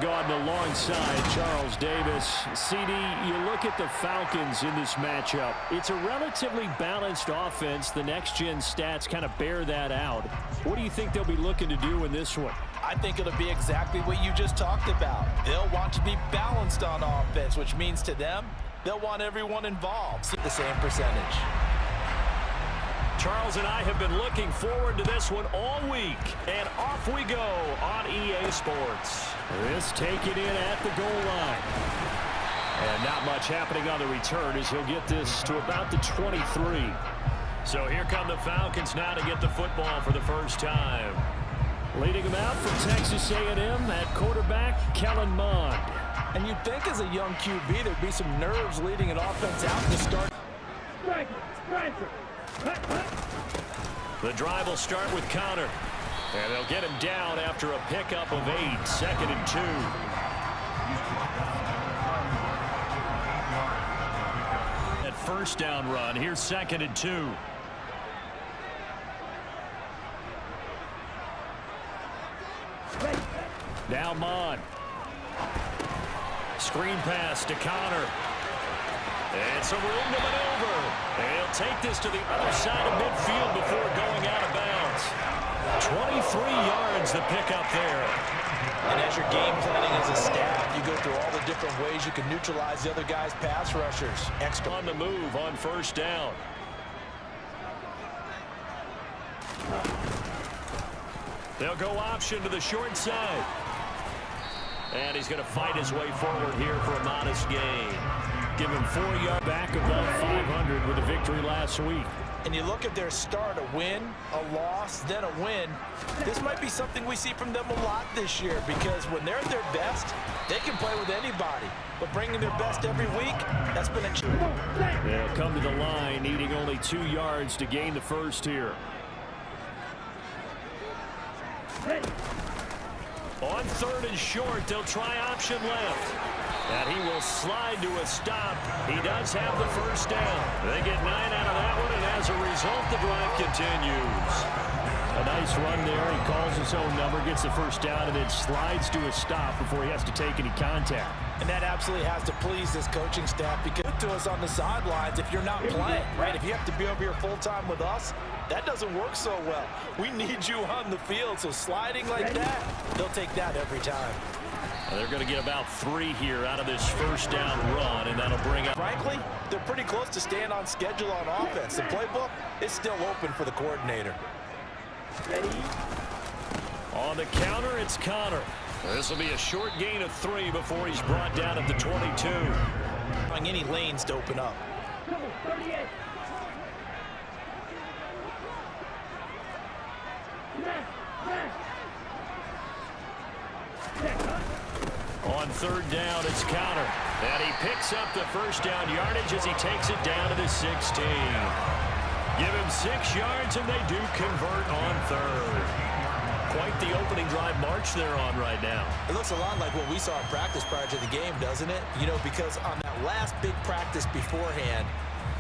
gone alongside Charles Davis. CD, you look at the Falcons in this matchup. It's a relatively balanced offense. The next-gen stats kind of bear that out. What do you think they'll be looking to do in this one? I think it'll be exactly what you just talked about. They'll want to be balanced on offense, which means to them, they'll want everyone involved. The same percentage. Charles and I have been looking forward to this one all week, and off we go on EA Sports. This taken in at the goal line. And not much happening on the return as he'll get this to about the 23. So here come the Falcons now to get the football for the first time. Leading them out from Texas A&M at quarterback, Kellen Mond. And you'd think as a young QB there'd be some nerves leading an offense out to start. The drive will start with Connor. And they'll get him down after a pickup of 8, 2nd and 2. That first down run, here's 2nd and 2. Now Mond. Screen pass to Connor. And some room to maneuver. They'll take this to the other side of midfield before going out of bounds. 23 yards the pickup there. And as you're game planning as a staff, you go through all the different ways you can neutralize the other guy's pass rushers. Extra on the move on first down. They'll go option to the short side. And he's going to fight his way forward here for a modest gain. Give him 4 yards back above 500 with a victory last week. And you look at their start, a win, a loss, then a win. This might be something we see from them a lot this year because when they're at their best, they can play with anybody. But bringing their best every week, that's been a challenge. They'll come to the line, needing only 2 yards to gain the first here. On 3rd and short, they'll try option left. And he will slide to a stop. He does have the first down. They get 9 out of that one, and as a result, the drive continues. A nice run there. He calls his own number, gets the first down, and then slides to a stop before he has to take any contact. And that absolutely has to please this coaching staff because to us on the sidelines if you're not playing, right? If you have to be over here full-time with us, that doesn't work so well. We need you on the field, so sliding like that, they'll take that every time. They're going to get about 3 here out of this first down run, and that'll bring up. Frankly, they're pretty close to staying on schedule on offense. The playbook is still open for the coordinator. Ready? On the counter, it's Connor. This will be a short gain of 3 before he's brought down at the 22. Allowing any lanes to open up. On 3rd down, it's Connor. And he picks up the first down yardage as he takes it down to the 16. Give him 6 yards, and they do convert on 3rd. Quite the opening drive march they're on right now. It looks a lot like what we saw in practice prior to the game, doesn't it? You know, because on that last big practice beforehand,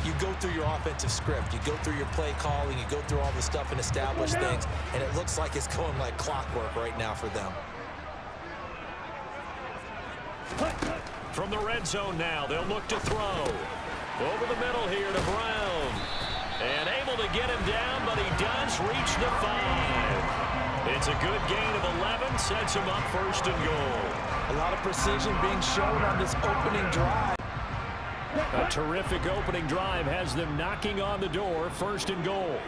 you go through your offensive script. You go through your play calling. You go through all the stuff and establish things. And it looks like it's going like clockwork right now for them. From the red zone now, they'll look to throw. Over the middle here to Brown. And able to get him down, but he does reach the 5. It's a good gain of 11, sets him up 1st and goal. A lot of precision being shown on this opening drive. A terrific opening drive has them knocking on the door, 1st and goal.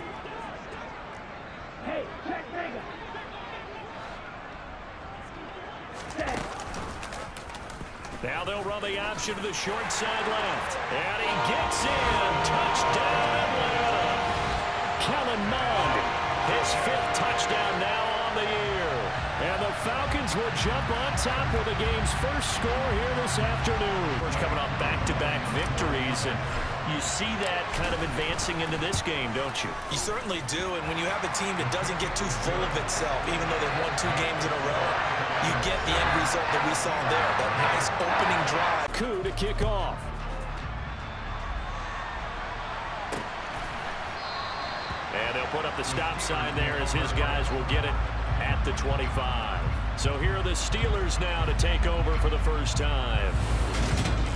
Hey, check now they'll run the option to the short side left. And he gets in. Touchdown, Atlanta. Kellen Mond, his 5th touchdown now on the year. And the Falcons will jump on top with the game's first score here this afternoon. We're coming off back-to-back victories, and you see that kind of advancing into this game, don't you? You certainly do, and when you have a team that doesn't get too full of itself, even though they've won 2 games in a row, you get the end result that we saw there, that nice opening drive. Coup to kick off. And they'll put up the stop sign there as his guys will get it at the 25. So here are the Steelers now to take over for the first time.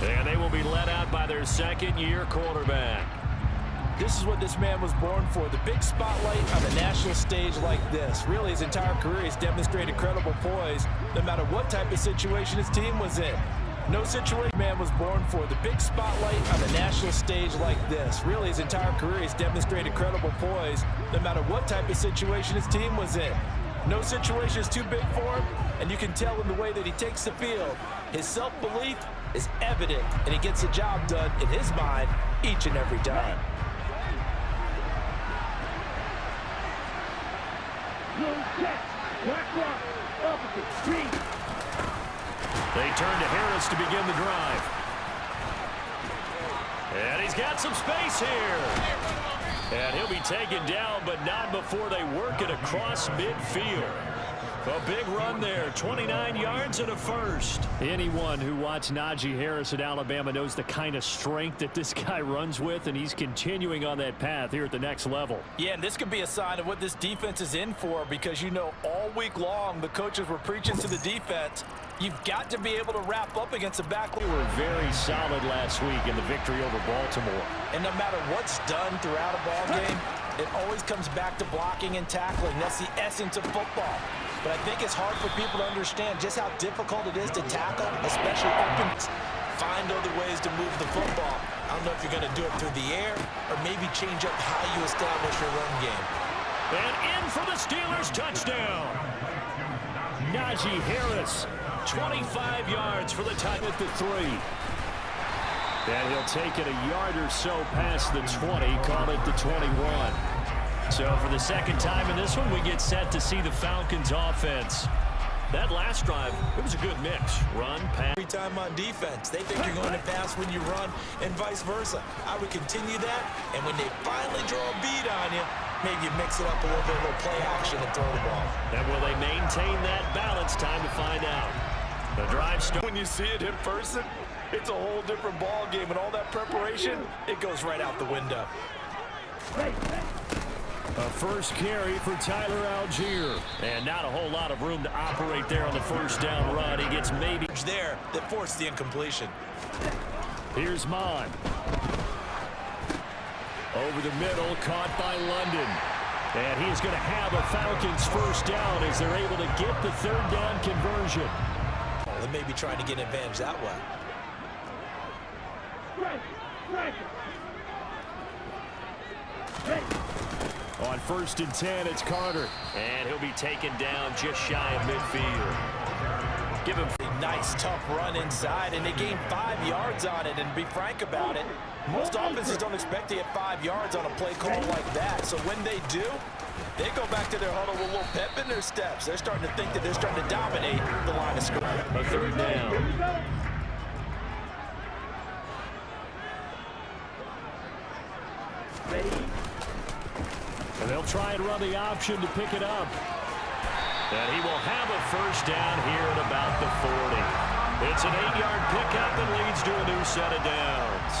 And they will be led out by their second-year quarterback. This is what this man was born for, the big spotlight on a national stage like this. Really, his entire career, he's demonstrated credible poise no matter what type of situation his team was in. No situation man was born for, the big spotlight on a national stage like this. Really, his entire career, he's demonstrated credible poise no matter what type of situation his team was in. No situation is too big for him, and you can tell in the way that he takes the field. His self-belief is evident, and he gets the job done in his mind each and every time. They turn to Harris to begin the drive. And he's got some space here. And he'll be taken down, but not before they work it across midfield. A big run there, 29 yards and a first. Anyone who watched Najee Harris at Alabama knows the kind of strength that this guy runs with, and he's continuing on that path here at the next level. Yeah, and this could be a sign of what this defense is in for, because, you know, all week long the coaches were preaching to the defense. You've got to be able to wrap up against a back. They were very solid last week in the victory over Baltimore. And no matter what's done throughout a ball game, it always comes back to blocking and tackling. That's the essence of football. But I think it's hard for people to understand just how difficult it is to tackle, especially open. Find other ways to move the football. I don't know if you're going to do it through the air or maybe change up how you establish your run game. And in for the Steelers touchdown. Najee Harris, 25 yards for the time at the 3. And he'll take it a yard or so past the 20, call it the 21. So for the second time in this one, we get set to see the Falcons offense. That last drive, it was a good mix. Run, pass. Every time on defense, they think you're going to pass when you run and vice versa. I would continue that, and when they finally draw a beat on you, maybe you mix it up a little bit, a little play action and throw the ball. And will they maintain that balance? Time to find out. The drive starts. When you see it in person, it's a whole different ball game, and all that preparation, it goes right out the window. A first carry for Tyler Algier. And not a whole lot of room to operate there on the first down run. He gets maybe there that forced the incompletion. Here's Mond. Over the middle, caught by London. And he's going to have a Falcons first down as they're able to get the third down conversion. They may be trying to get an advantage that way. On 1st and 10, it's Carter. And he'll be taken down just shy of midfield. Give him a nice, tough run inside, and they gained 5 yards on it. And to be frank about it, most offenses don't expect to get 5 yards on a play call like that. So when they do, they go back to their huddle with a little pep in their steps. They're starting to think that they're starting to dominate the line of scrimmage. A third down. And they'll try and run the option to pick it up. And he will have a first down here at about the 40. It's an 8-yard pickup that leads to a new set of downs.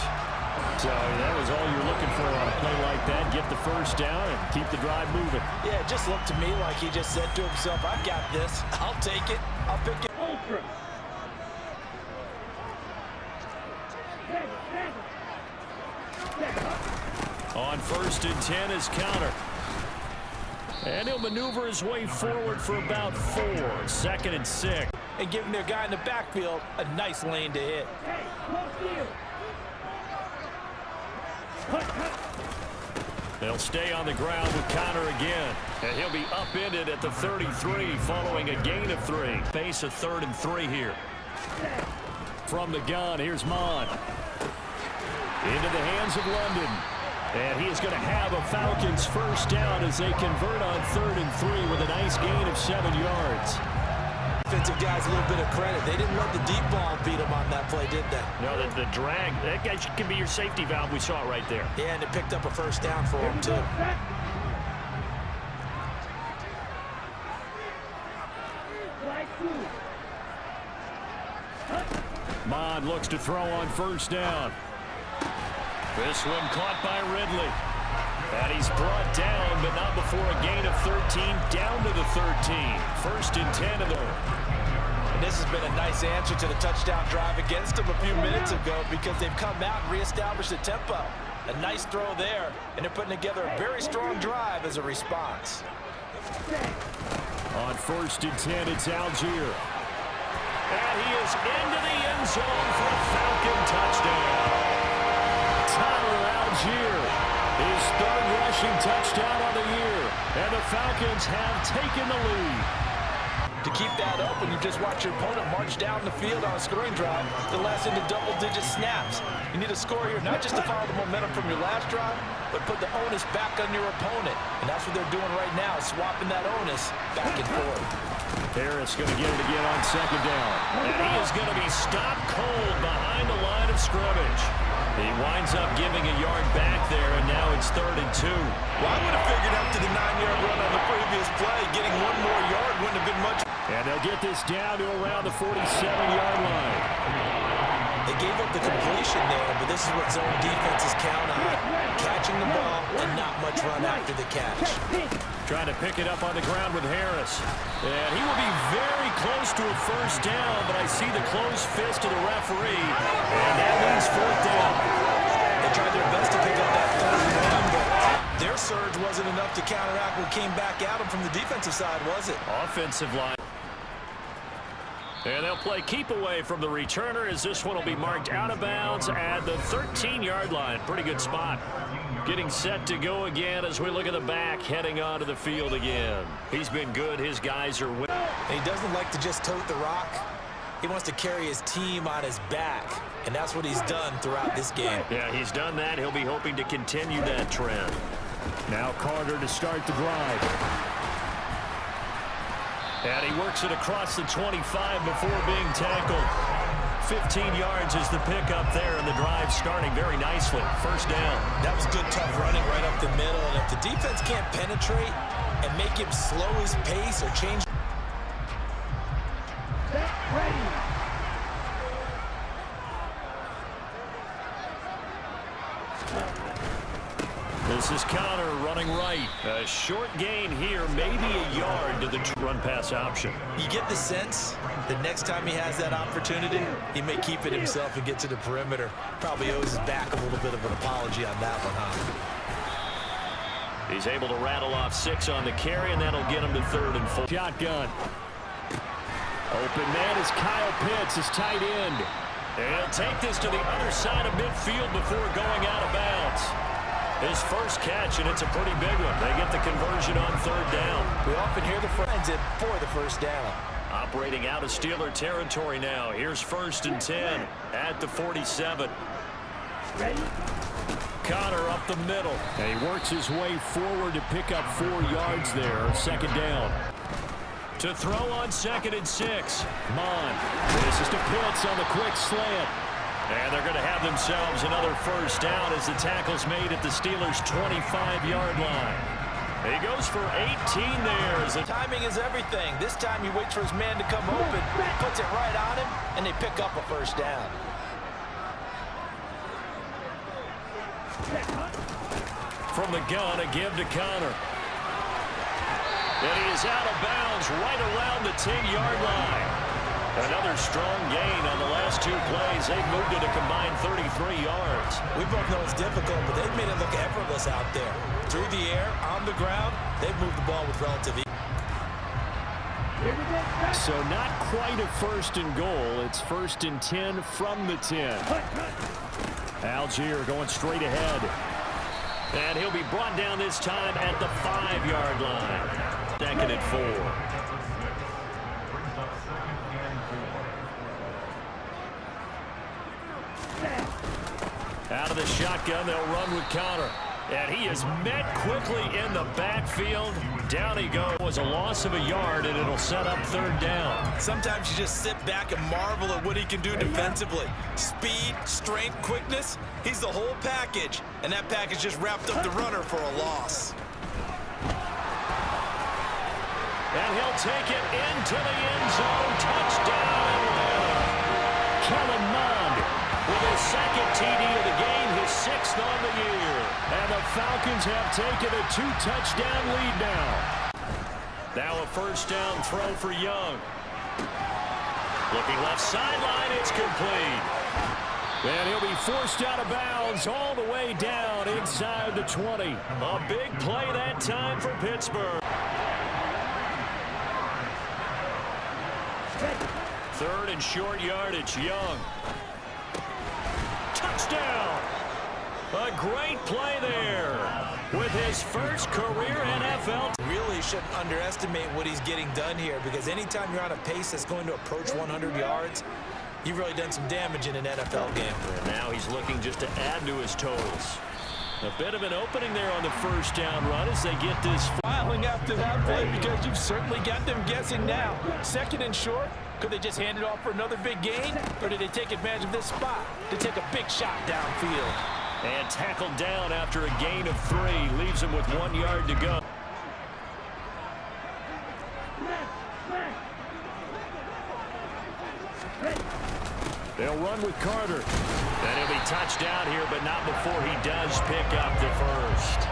So that was all you're looking for on a play like that. Get the first down and keep the drive moving. Yeah, it just looked to me like he just said to himself, I've got this. I'll take it. I'll pick it. Ultra. On 1st and 10 is Counter. And he'll maneuver his way forward for about 4. 2nd and 6. And giving their guy in the backfield a nice lane to hit. They'll stay on the ground with Counter again. And he'll be upended at the 33 following a gain of 3. Face a 3rd and 3 here. From the gun, here's Mond. Into the hands of London. And he is going to have a Falcons first down as they convert on 3rd and 3 with a nice gain of 7 yards. Defensive guys a little bit of credit. They didn't let the deep ball beat them on that play, did they? No, the drag, that guy can be your safety valve. We saw it right there. Yeah, and it picked up a first down for him, too. Mond looks to throw on first down. This one caught by Ridley. And he's brought down, but not before a gain of 13, down to the 13. First and 10 of the... And this has been a nice answer to the touchdown drive against them a few minutes ago because they've come out and reestablished the tempo. A nice throw there, and they're putting together a very strong drive as a response. On first and 10, it's Algier. And he is into the end zone for a Falcon touchdown. Tyler Algier, his third rushing touchdown of the year. And the Falcons have taken the lead. To keep that up when you just watch your opponent march down the field on a scoring drive that lasts into double-digit snaps. You need a score here not just to follow the momentum from your last drive, but put the onus back on your opponent. And that's what they're doing right now, swapping that onus back and forth. Harris going to get it again on second down. And he is going to be stopped cold behind the line of scrimmage. He winds up giving a yard back there, and now it's 3rd and 2. Well, I would have figured after the 9-yard run on the previous play, getting one more yard wouldn't have been much. And they'll get this down to around the 47-yard line. They gave up the completion there, but this is what zone defenses count on. Catching the ball and not much run after the catch. Trying to pick it up on the ground with Harris. And he will be very close to a first down, but I see the closed fist of the referee. And that means 4th down. They tried their best to pick up that 3rd down, but their surge wasn't enough to counteract what came back at them from the defensive side, was it? Offensive line. And they'll play keep away from the returner as this one will be marked out of bounds at the 13-yard line. Pretty good spot. Getting set to go again as we look at the back heading onto the field again. He's been good. His guys are winning. He doesn't like to just tote the rock. He wants to carry his team on his back, and that's what he's done throughout this game. Yeah, he's done that. He'll be hoping to continue that trend. Now Carter to start the drive. And he works it across the 25 before being tackled. 15 yards is the pickup there, and the drive starting very nicely. First down. That was good, tough running right up the middle. And if the defense can't penetrate and make him slow his pace or change. This is Connor running right. A short gain here, maybe a yard to the run-pass option. You get the sense that next time he has that opportunity, he may keep it himself and get to the perimeter. Probably owes his back a little bit of an apology on that one, huh? He's able to rattle off 6 on the carry, and that'll get him to 3rd and 4. Shotgun. Open man is Kyle Pitts, his tight end. And he'll take this to the other side of midfield before going out of bounds. His first catch, and it's a pretty big one. They get the conversion on 3rd down. We often hear the friends in for the first down. Operating out of Steeler territory now. Here's 1st and 10 at the 47. Connor up the middle. And he works his way forward to pick up 4 yards there. 2nd down. To throw on 2nd and 6. Mond. This is to Pitts on the quick slant. And they're going to have themselves another first down as the tackle's made at the Steelers' 25-yard line. He goes for 18 there. The timing is everything. This time he waits for his man to come open, puts it right on him, and they pick up a first down. From the gun, a give to Connor. And he is out of bounds right around the 10-yard line. Another strong gain on the last 2 plays. They've moved it a combined 33 yards. We both know it's difficult, but they've made it look effortless out there. Through the air, on the ground, they've moved the ball with relative ease. So not quite a 1st and goal. It's 1st and 10 from the 10. Algier going straight ahead. And he'll be brought down this time at the 5-yard line. 2nd and 4. Out of the shotgun, they'll run with Connor. And he is met quickly in the backfield. Down he goes. It was a loss of a yard, and it'll set up 3rd down. Sometimes you just sit back and marvel at what he can do defensively. Speed, strength, quickness. He's the whole package. And that package just wrapped up the runner for a loss. And he'll take it into the end zone. Touchdown, Atlanta. Kellen Mond with his 2nd TD of the game, his 6th on the year. And the Falcons have taken a 2-touchdown lead now. Now a first down throw for Young. Looking left sideline, it's complete. And he'll be forced out of bounds all the way down inside the 20. A big play that time for Pittsburgh. Third and short yardage, Young. Touchdown! A great play there with his first career NFL. Really shouldn't underestimate what he's getting done here, because anytime you're on a pace that's going to approach 100 yards, you've really done some damage in an NFL game. And now he's looking just to add to his totals. A bit of an opening there on the first down run as they get this. Filing after that play, because you've certainly got them guessing now. Second and short. Could they just hand it off for another big gain? Or did they take advantage of this spot to take a big shot downfield? And tackled down after a gain of 3. Leaves him with 1 yard to go. They'll run with Carter. And he'll be touched down here, but not before he does pick up the first.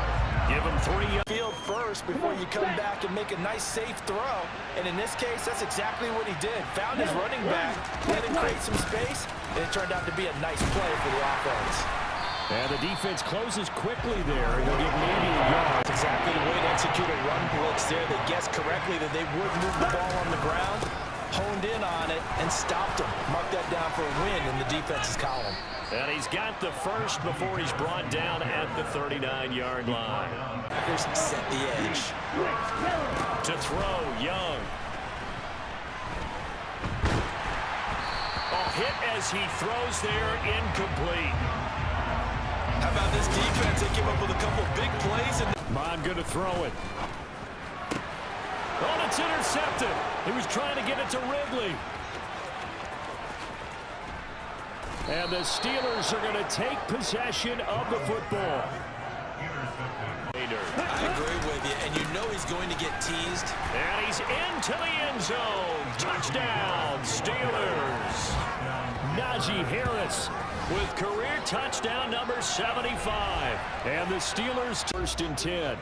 Give him 3 yards. Field first before you come back and make a nice safe throw. And in this case, that's exactly what he did. Found his running back, let him create some space, and it turned out to be a nice play for the offense. And the defense closes quickly there. He'll get maybe a yard. That's exactly the way to execute a run blitz there. They guessed correctly that they would move the ball on the ground, honed in on it, and stopped him. Mark that down for a win in the defense's column. And he's got the first before he's brought down at the 39-yard line. Packers set the edge. To throw, Young. A hit as he throws there, incomplete. How about this defense? They came up with a couple big plays. And Mon going to throw it. Oh, it's intercepted. He was trying to get it to Ridley. And the Steelers are going to take possession of the football. I agree with you, and you know he's going to get teased. And he's into the end zone. Touchdown, Steelers. Najee Harris with career touchdown number 75. And the Steelers first and 10.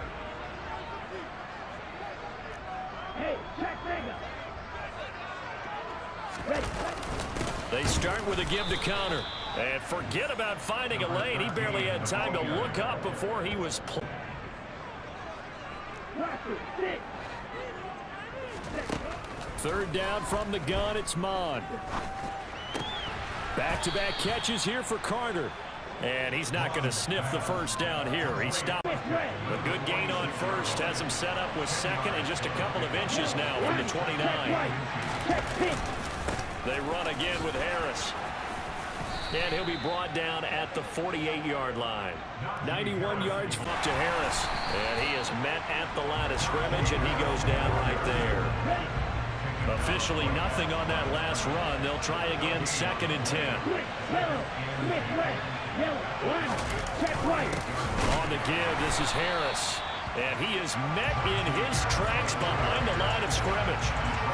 They start with a give to Connor. And forget about finding a lane. He barely had time to look up before he was played. Third down from the gun, it's Mon. Back-to-back catches here for Carter. And he's not going to sniff the first down here. He stopped. A good gain on first has him set up with second and just a couple of inches now from the 29. They run again with Harris. And he'll be brought down at the 48-yard line. 91 yards up to Harris. And he is met at the line of scrimmage, and he goes down right there. Officially nothing on that last run. They'll try again, second and 10. On the give, this is Harris. And he is met in his tracks behind the line of scrimmage.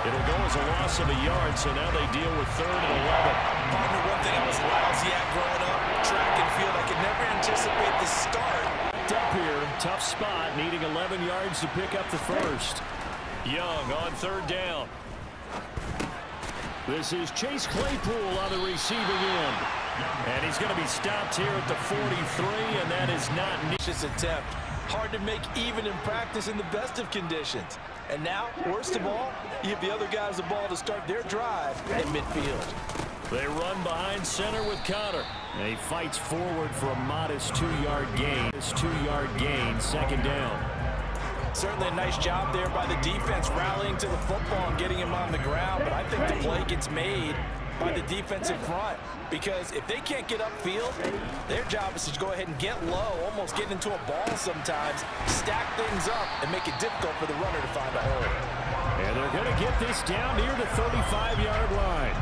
It'll go as a loss of a yard, so now they deal with third and 11. Partner, one thing I was lousy at growing up, track and field, I could never anticipate the start. Up here, tough spot, needing 11 yards to pick up the first. Young on third down. This is Chase Claypool on the receiving end. And he's going to be stopped here at the 43, and that is not neat. Just attempt. Hard to make even in practice in the best of conditions. And now, worst of all, you give the other guys the ball to start their drive at midfield. They run behind center with Connor. And he fights forward for a modest 2-yard gain. This 2-yard gain, second down. Certainly a nice job there by the defense rallying to the football and getting him on the ground. But I think the play gets made by the defensive front, because if they can't get upfield, their job is to go ahead and get low, almost get into a ball sometimes, stack things up, and make it difficult for the runner to find a hole. And they're going to get this down near the 35-yard line.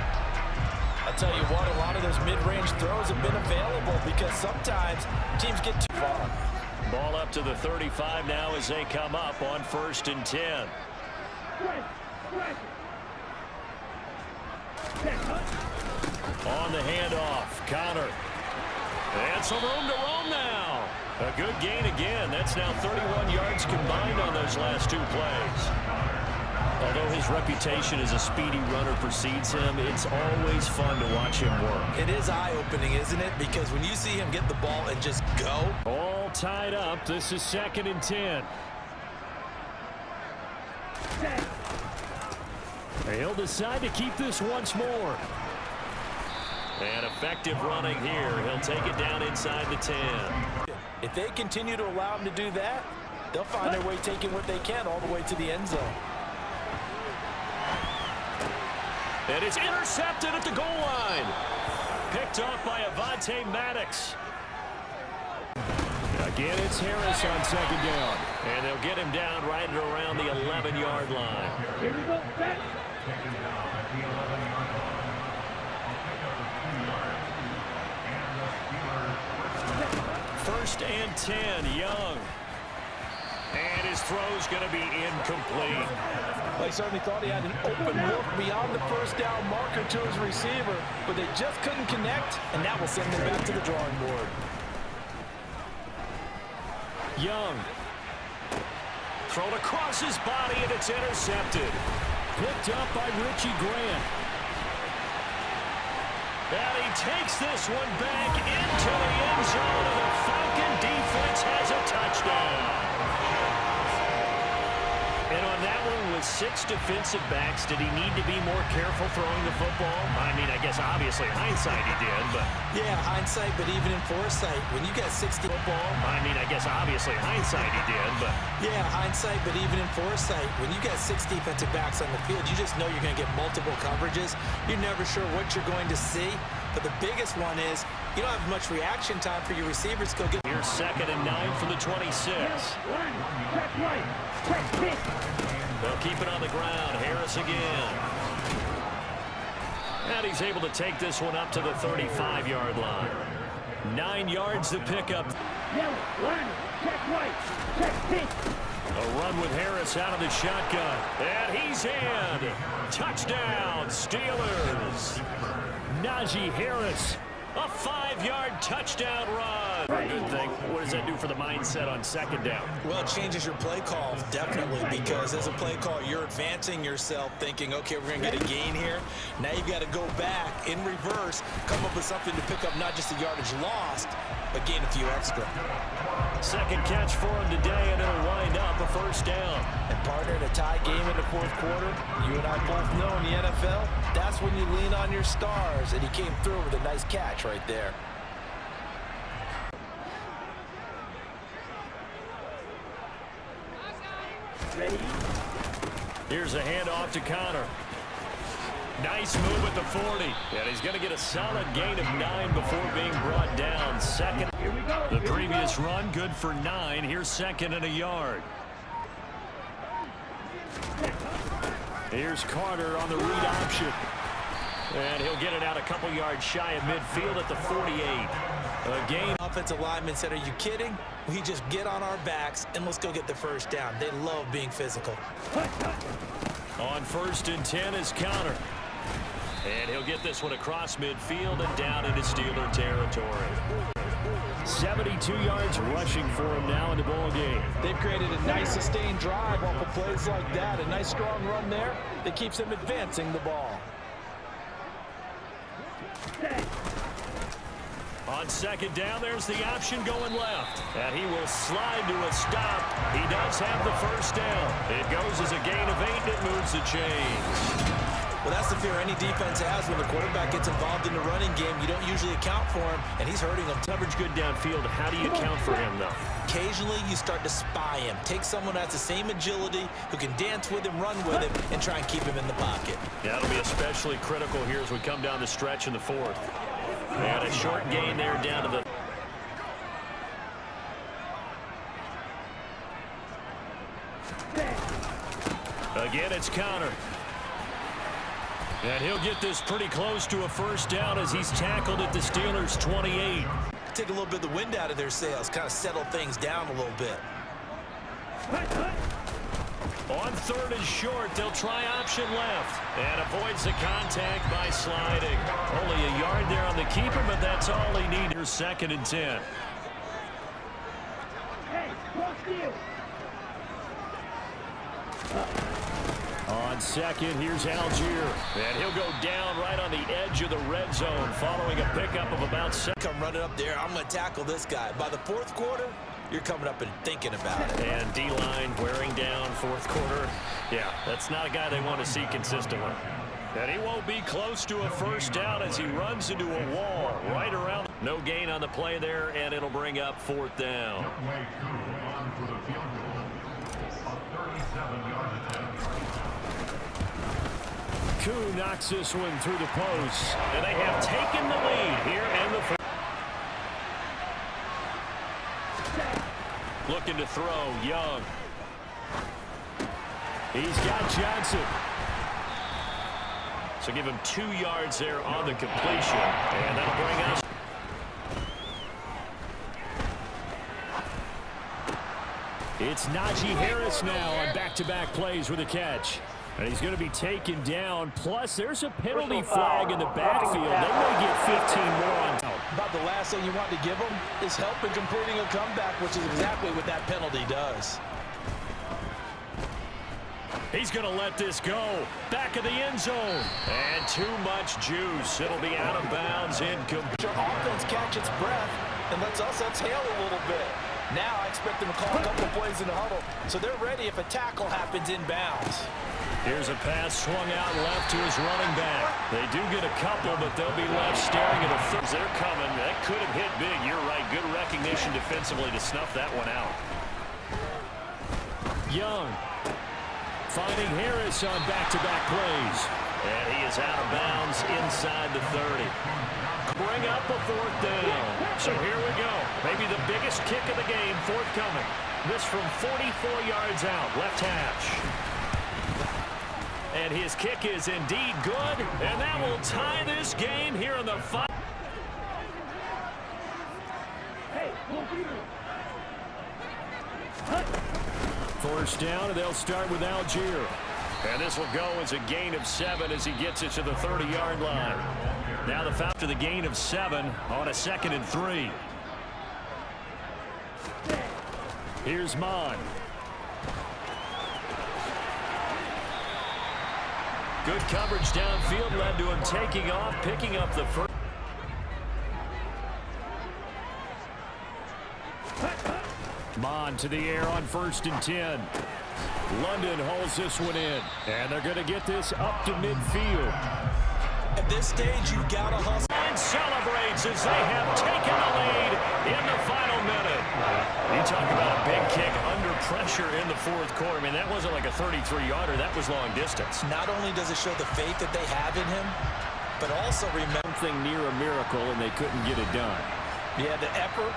I'll tell you what, a lot of those mid-range throws have been available because sometimes teams get too far. Ball up to the 35 now as they come up on first and 10. On the handoff, Connor. And some room to roam now. A good gain again. That's now 31 yards combined on those last 2 plays. Although his reputation as a speedy runner precedes him, it's always fun to watch him work. It is eye-opening, isn't it? Because when you see him get the ball and just go. All tied up. This is 2nd and 10. He'll decide to keep this once more. And effective running here. He'll take it down inside the 10. If they continue to allow him to do that, they'll find their way taking what they can all the way to the end zone. And it's intercepted at the goal line. Picked off by Avonte Maddox. Again, it's Harris on 2nd down. And they'll get him down right around the 11-yard line. Here we go. 1st and 10, Young. And his throw's going to be incomplete. They certainly thought he had an open look beyond the 1st down marker to his receiver, but they just couldn't connect, and that will send them back to the drawing board. Young. Thrown across his body, and it's intercepted. Picked up by Richie Grant. And he takes this one back into the end zone, and the Falcon defense has a touchdown. And on that one, with 6 defensive backs, did he need to be more careful throwing the football? I mean, I guess obviously hindsight he did, but... Yeah, hindsight, but even in foresight, when you got 60 football... I mean, I guess obviously hindsight he did, but... Yeah, hindsight, but even in foresight, when you got 6 defensive backs on the field, you just know you're going to get multiple coverages. You're never sure what you're going to see. But the biggest one is you don't have much reaction time for your receivers to go get... Here's 2nd and 9 from the 26. They'll keep it on the ground. Harris again. And he's able to take this one up to the 35-yard line. 9 yards to pick up. A run with Harris out of the shotgun. And he's in. Touchdown, Steelers. Najee Harris. A 5-yard touchdown run. Good thing. What does that do for the mindset on 2nd down? Well, it changes your play call, definitely, because as a play call, you're advancing yourself thinking, okay, we're going to get a gain here. Now you've got to go back in reverse, come up with something to pick up not just the yardage lost, but gain a few extra. 2nd catch for him today, and it'll wind up a 1st down. And partner, in a tie game in the 4th quarter, you and I both know in the NFL, that's when you lean on your stars, and he came through with a nice catch right there. Here's a handoff to Connor. Nice move at the 40. And he's going to get a solid gain of 9 before being brought down. 2nd. The previous run, good for 9. Here's 2nd and a yard. Here's Carter on the read option. And he'll get it out a couple yards shy of midfield at the 48. A gain. Offensive lineman said, are you kidding? We just get on our backs and let's go get the 1st down. They love being physical. On 1st and 10 is Connor. And he'll get this one across midfield and down into Steeler territory. 72 yards rushing for him now in the ball game. They've created a nice sustained drive off of plays like that. A nice strong run there that keeps them advancing the ball. On 2nd down, there's the option going left. And he will slide to a stop. He does have the 1st down. It goes as a gain of 8, and it moves the chains. Well, that's the fear any defense has when the quarterback gets involved in the running game. You don't usually account for him, and he's hurting them. Coverage good downfield. How do you account for him, though? Occasionally, you start to spy him. Take someone who has the same agility, who can dance with him, run with him, and try and keep him in the pocket. That'll be especially critical here as we come down the stretch in the 4th. And a short gain there down to the... Again, it's Connor. And he'll get this pretty close to a 1st down as he's tackled at the Steelers' 28. Take a little bit of the wind out of their sails, kind of settle things down a little bit. On 3rd and short, they'll try option left. And avoids the contact by sliding. Only a yard there on the keeper, but that's all he needs. Here's 2nd and 10. On second, here's Algier. And he'll go down right on the edge of the red zone following a pickup of about 7. Come running up there. I'm going to tackle this guy. By the fourth quarter, you're coming up and thinking about it. And D-line wearing down fourth quarter. Yeah, that's not a guy they want to see consistently. And he won't be close to a first down as he runs into a wall right around. No gain on the play there, and it'll bring up fourth down. Koo knocks this one through the post, and they have taken the lead here in the fourth. Looking to throw, Young. He's got Johnson. So give him 2 yards there on the completion, and that'll bring us. It's Najee Harris now on back-to-back plays with a catch. And he's going to be taken down. Plus, there's a penalty flag in the backfield. They may get 15 more on top. About the last thing you want to give them is help in completing a comeback, which is exactly what that penalty does. He's going to let this go. Back of the end zone. And too much juice. It'll be out of bounds. Incomplete. Your offense catch its breath and lets us exhale a little bit. Now I expect them to call a couple of plays in the huddle, so they're ready if a tackle happens inbounds. Here's a pass swung out left to his running back. They do get a couple, but they'll be left staring at a third. They're coming. That could have hit big. You're right. Good recognition defensively to snuff that one out. Young finding Harris on back-to-back plays. And he is out of bounds inside the 30. Bring up a fourth down. So here we go. Maybe the biggest kick of the game forthcoming. This from 44 yards out, left hash. And his kick is indeed good, and that will tie this game here in the final. First down, and they'll start with Algier. And this will go as a gain of 7 as he gets it to the 30-yard line. Now the foul to the gain of 7 on a 2nd and 3. Here's Mon. Good coverage downfield led to him taking off, picking up the first. Mon to the air on 1st and 10. London holds this one in, and they're going to get this up to midfield. At this stage, you've got to hustle. And celebrates as they have taken the lead in the final minute. You talk about a big kick under pressure in the fourth quarter. I mean, that wasn't like a 33-yarder. That was long distance. Not only does it show the faith that they have in him, but also remember something near a miracle, and they couldn't get it done. Yeah, the effort,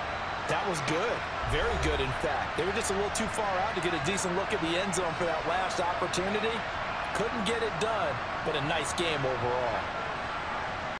that was good. Very good, in fact. They were just a little too far out to get a decent look at the end zone for that last opportunity. Couldn't get it done, but a nice game overall.